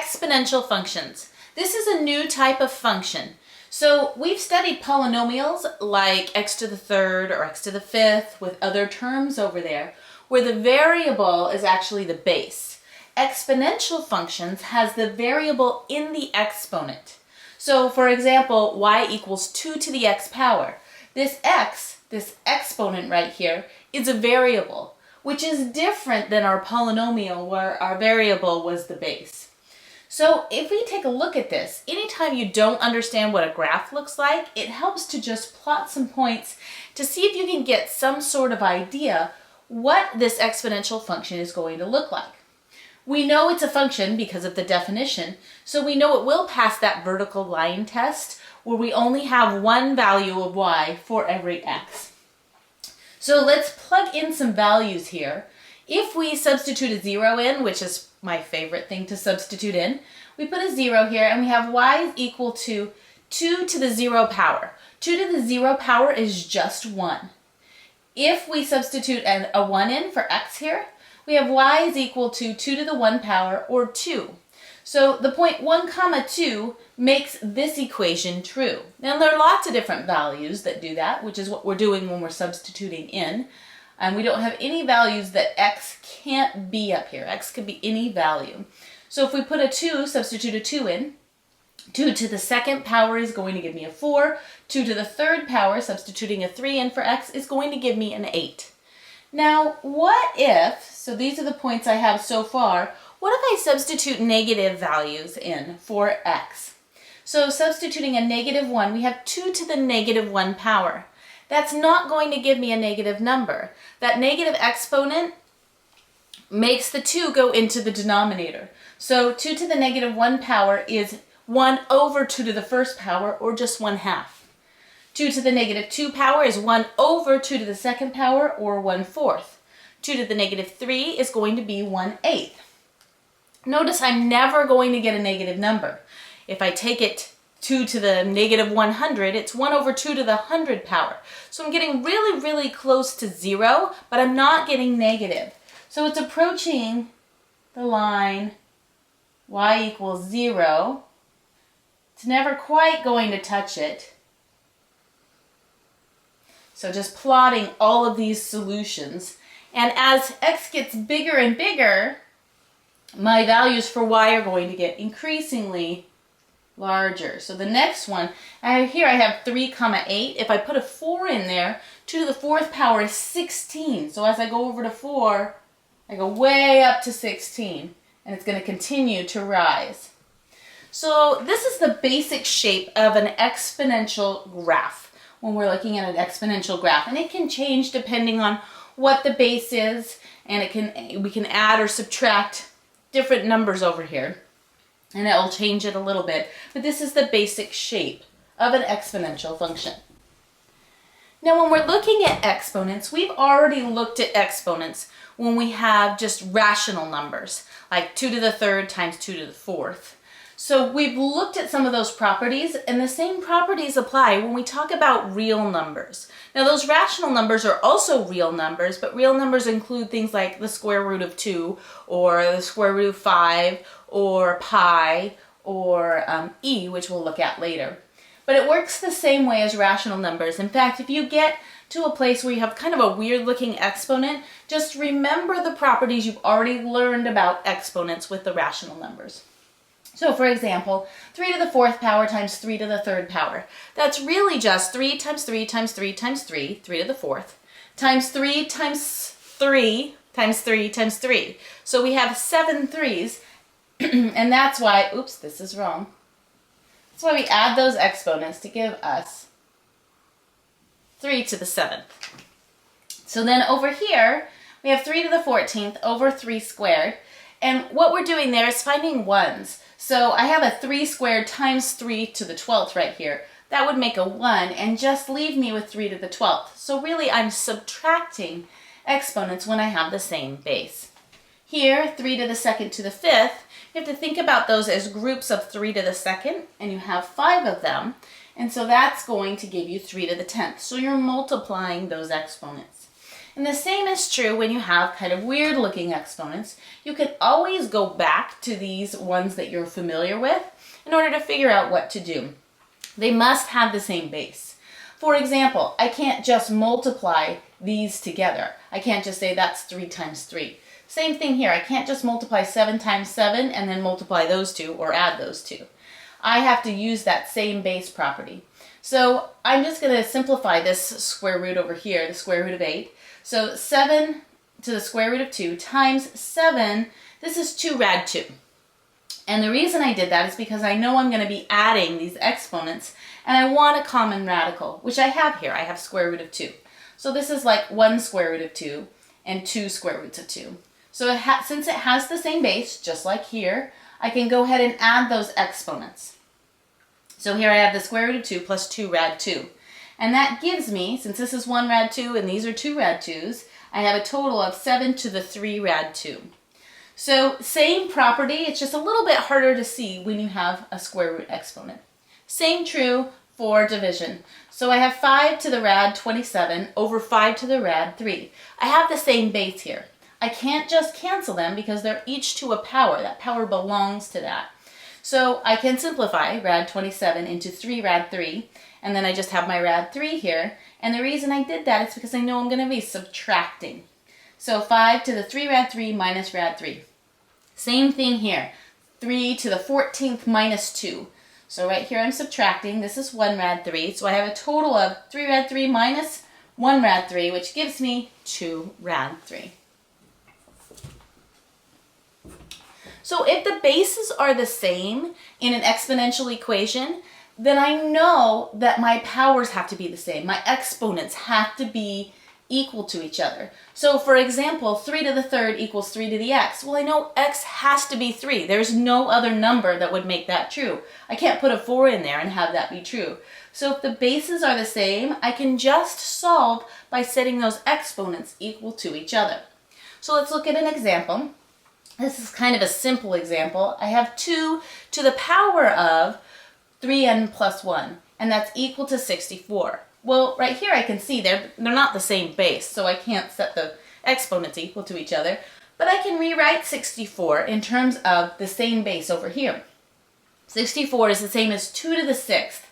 exponential functions. This is a new type of function. So we've studied polynomials like x to the third or x to the fifth with other terms over there, where the variable is actually the base. Exponential functions has the variable in the exponent. So for example, y equals 2 to the x power. This x, this exponent right here, is a variable, which is different than our polynomial where our variable was the base. So if we take a look at this, anytime you don't understand what a graph looks like, it helps to just plot some points to see if you can get some sort of idea what this exponential function is going to look like. We know it's a function because of the definition, so we know it will pass that vertical line test where we only have one value of y for every x. So let's plug in some values here. If we substitute a 0 in, which is my favorite thing to substitute in, we put a 0 here and we have y is equal to 2 to the 0 power. 2 to the 0 power is just 1. If we substitute a 1 in for x here, we have y is equal to 2 to the 1 power, or 2. So the point 1 comma 2 makes this equation true. Now there are lots of different values that do that, which is what we're doing when we're substituting in. And we don't have any values that x can't be up here. X could be any value. So if we put a 2, substitute a 2 in, 2 to the second power is going to give me a 4. 2 to the third power, substituting a 3 in for x, is going to give me an 8. Now, what if, so these are the points I have so far, what if I substitute negative values in for x? So substituting a negative 1, we have 2 to the negative 1 power. That's not going to give me a negative number. That negative exponent makes the 2 go into the denominator. So 2 to the negative 1 power is 1 over 2 to the first power, or just 1/2. 2 to the negative 2 power is 1 over 2 to the second power, or 1/4. 2 to the negative 3 is going to be 1/8. Notice I'm never going to get a negative number. If I take it 2 to the negative 100, it's 1 over 2 to the 100 power. So I'm getting really, really close to 0, but I'm not getting negative. So it's approaching the line y equals 0. It's never quite going to touch it. So just plotting all of these solutions. And as x gets bigger and bigger, my values for y are going to get increasingly larger. So the next one, here I have 3 comma 8. If I put a 4 in there, 2 to the 4th power is 16. So as I go over to 4, I go way up to 16. And it's going to continue to rise. So this is the basic shape of an exponential graph when we're looking at an exponential graph. And it can change depending on what the base is, and we can add or subtract different numbers over here. And it will change it a little bit. But this is the basic shape of an exponential function. Now when we're looking at exponents, we've already looked at exponents when we have just rational numbers, like 2 to the third times 2 to the fourth. So we've looked at some of those properties, and the same properties apply when we talk about real numbers. Now those rational numbers are also real numbers, but real numbers include things like the square root of 2, or the square root of 5, or pi, or e, which we'll look at later. But it works the same way as rational numbers. In fact, if you get to a place where you have kind of a weird looking exponent, just remember the properties you've already learned about exponents with the rational numbers. So for example, 3 to the 4th power times 3 to the 3rd power. That's really just 3 times 3 times 3 times 3, 3 to the 4th, times 3 times 3 times 3 times 3. So we have 7 3's, and that's why, oops, this is wrong. That's why we add those exponents to give us 3 to the 7th. So then over here, we have 3 to the 14th over 3 squared. And what we're doing there is finding ones. So I have a 3 squared times 3 to the 12th right here. That would make a 1 and just leave me with 3 to the 12th. So really I'm subtracting exponents when I have the same base. Here, 3 to the 2nd to the 5th, you have to think about those as groups of 3 to the 2nd, and you have 5 of them. And so that's going to give you 3 to the 10th. So you're multiplying those exponents. And the same is true when you have kind of weird looking exponents. You can always go back to these ones that you're familiar with in order to figure out what to do. They must have the same base. For example, I can't just multiply these together. I can't just say that's 3 times 3. Same thing here. I can't just multiply 7 times 7 and then multiply those two or add those two. I have to use that same base property. So I'm just going to simplify this square root over here, the square root of 8. So 7 to the square root of 2 times 7, this is 2 rad 2. And the reason I did that is because I know I'm going to be adding these exponents and I want a common radical, which I have here. I have square root of 2. So this is like 1 square root of 2 and 2 square roots of 2. So since it has the same base, just like here, I can go ahead and add those exponents. So here I have the square root of 2 plus 2 rad 2. And that gives me, since this is 1 rad 2 and these are 2 rad 2s, I have a total of 7 to the 3 rad 2. So same property, it's just a little bit harder to see when you have a square root exponent. Same true for division. So I have 5 to the rad 27 over 5 to the rad 3. I have the same base here. I can't just cancel them because they're each to a power. That power belongs to that. So I can simplify rad 27 into 3 rad 3, and then I just have my rad 3 here. And the reason I did that is because I know I'm going to be subtracting. So 5 to the 3 rad 3 minus rad 3. Same thing here. 3 to the 14th minus 2. So right here I'm subtracting. This is 1 rad 3. So I have a total of 3 rad 3 minus 1 rad 3, which gives me 2 rad 3. So if the bases are the same in an exponential equation, then I know that my powers have to be the same. My exponents have to be equal to each other. So for example, 3 to the third equals 3 to the x. Well, I know x has to be 3. There's no other number that would make that true. I can't put a 4 in there and have that be true. So if the bases are the same, I can just solve by setting those exponents equal to each other. So let's look at an example. This is kind of a simple example. I have 2 to the power of 3n plus 1, and that's equal to 64. Well, right here I can see they're not the same base, so I can't set the exponents equal to each other, but I can rewrite 64 in terms of the same base over here. 64 is the same as 2 to the 6th.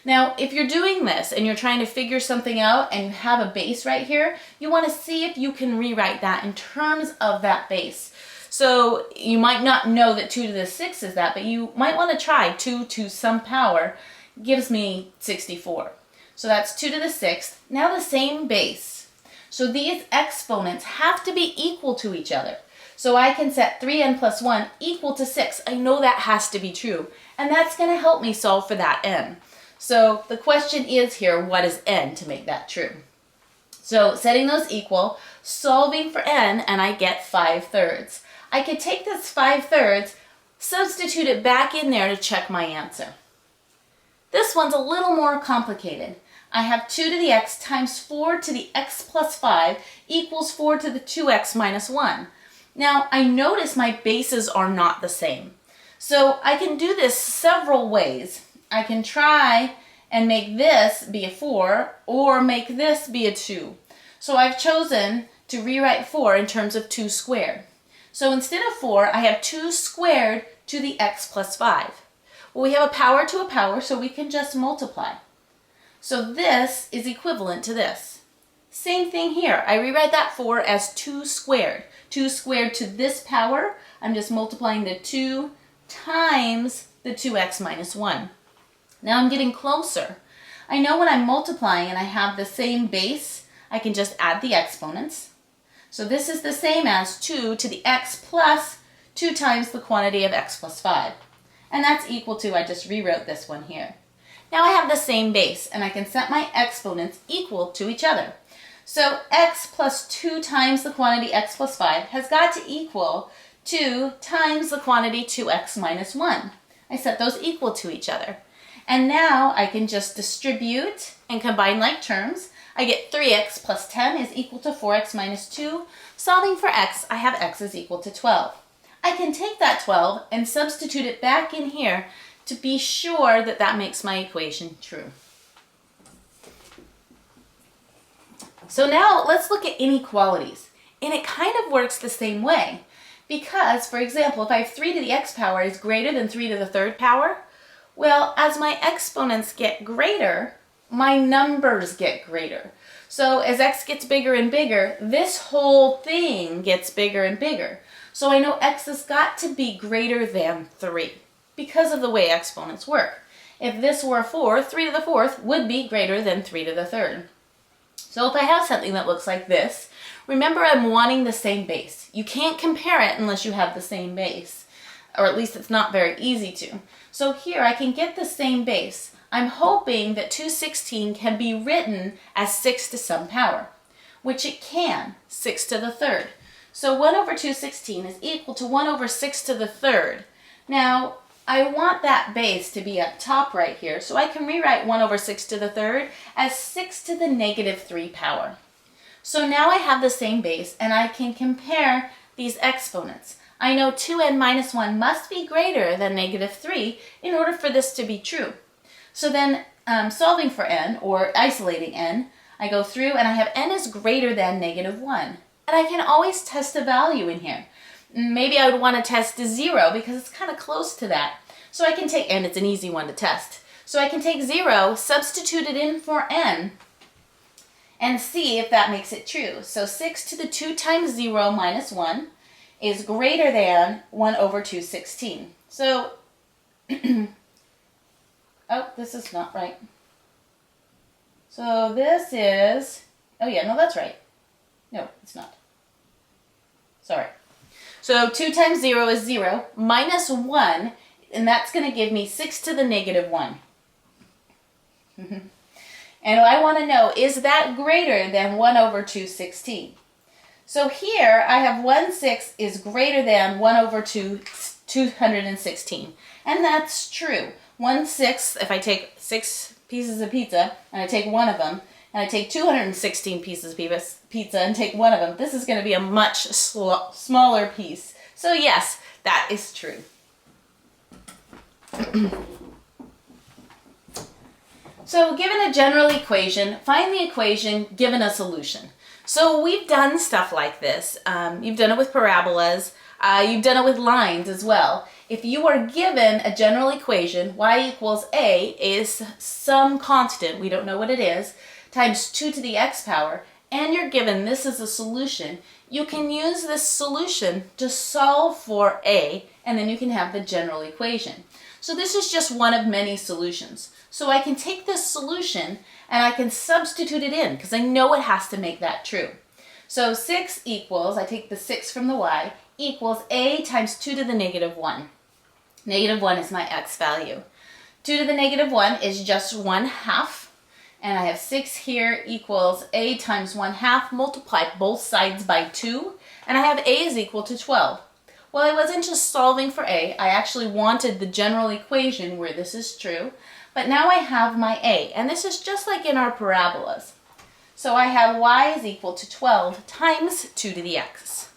Now, if you're doing this and you're trying to figure something out and you have a base right here, you want to see if you can rewrite that in terms of that base. So you might not know that 2 to the 6th is that, but you might want to try 2 to some power gives me 64. So that's 2 to the 6th. Now the same base. So these exponents have to be equal to each other. So I can set 3n plus 1 equal to 6. I know that has to be true. And that's going to help me solve for that n. So the question is here, what is n to make that true? So setting those equal, solving for n, and I get 5/3. I could take this 5/3, substitute it back in there to check my answer. This one's a little more complicated. I have 2 to the x times 4 to the x plus 5 equals 4 to the 2x minus 1. Now, I notice my bases are not the same. So I can do this several ways. I can try and make this be a 4 or make this be a 2. So I've chosen to rewrite 4 in terms of 2 squared. So instead of 4, I have 2 squared to the x plus 5. Well, we have a power to a power, so we can just multiply. So this is equivalent to this. Same thing here. I rewrite that 4 as 2 squared. 2 squared to this power, I'm just multiplying the 2 times the 2x minus 1. Now I'm getting closer. I know when I'm multiplying and I have the same base, I can just add the exponents. So this is the same as 2 to the x plus 2 times the quantity of x plus 5. And that's equal to, I just rewrote this one here. Now I have the same base, and I can set my exponents equal to each other. So x plus 2 times the quantity x plus 5 has got to equal 2 times the quantity 2x minus 1. I set those equal to each other. And now I can just distribute and combine like terms. I get 3x plus 10 is equal to 4x minus 2. Solving for x, I have x is equal to 12. I can take that 12 and substitute it back in here to be sure that that makes my equation true. So now let's look at inequalities. And it kind of works the same way. Because, for example, if I have 3 to the x power is greater than 3 to the third power, well, as my exponents get greater, my numbers get greater. So as x gets bigger and bigger, this whole thing gets bigger and bigger. So I know x has got to be greater than 3 because of the way exponents work. If this were 4, 3 to the fourth would be greater than 3 to the third. So if I have something that looks like this, remember I'm wanting the same base. You can't compare it unless you have the same base, or at least it's not very easy to. So here I can get the same base. I'm hoping that 216 can be written as 6 to some power, which it can, 6 to the third. So 1 over 216 is equal to 1 over 6 to the third. Now, I want that base to be up top right here, so I can rewrite 1 over 6 to the third as 6 to the negative 3 power. So now I have the same base, and I can compare these exponents. I know 2n minus 1 must be greater than negative 3 in order for this to be true. So then, solving for n, or isolating n, I go through and I have n is greater than negative 1. And I can always test a value in here. Maybe I would want to test to 0 because it's kind of close to that. So I can take, and it's an easy one to test. So I can take 0, substitute it in for n, and see if that makes it true. So 6 to the 2 times 0 minus 1 is greater than 1 over 216. So, oh, this is not right. So this is, oh yeah, no, that's right. No, it's not. Sorry. So 2 times 0 is 0, minus 1, and that's going to give me 6 to the negative 1. And I want to know, is that greater than 1 over 216? So here I have 1/6 is greater than 1 over 216. And that's true. 1/6, if I take 6 pieces of pizza and I take one of them, and I take 216 pieces of pizza and take one of them, this is going to be a much smaller piece. So yes, that is true. So given a general equation, find the equation given a solution. So we've done stuff like this. You've done it with parabolas. You've done it with lines as well. If you are given a general equation, y equals a is some constant, we don't know what it is, times 2 to the x power, and you're given this as a solution, you can use this solution to solve for a, and then you can have the general equation. So this is just one of many solutions. So I can take this solution and I can substitute it in because I know it has to make that true. So 6 equals, I take the 6 from the y, equals a times 2 to the negative 1. Negative 1 is my x value. 2 to the negative 1 is just 1/2. And I have 6 here equals a times 1/2, multiply both sides by 2. And I have a is equal to 12. Well, I wasn't just solving for a. I actually wanted the general equation where this is true. But now I have my a, and this is just like in our parabolas. So I have y is equal to 12 times 2 to the x.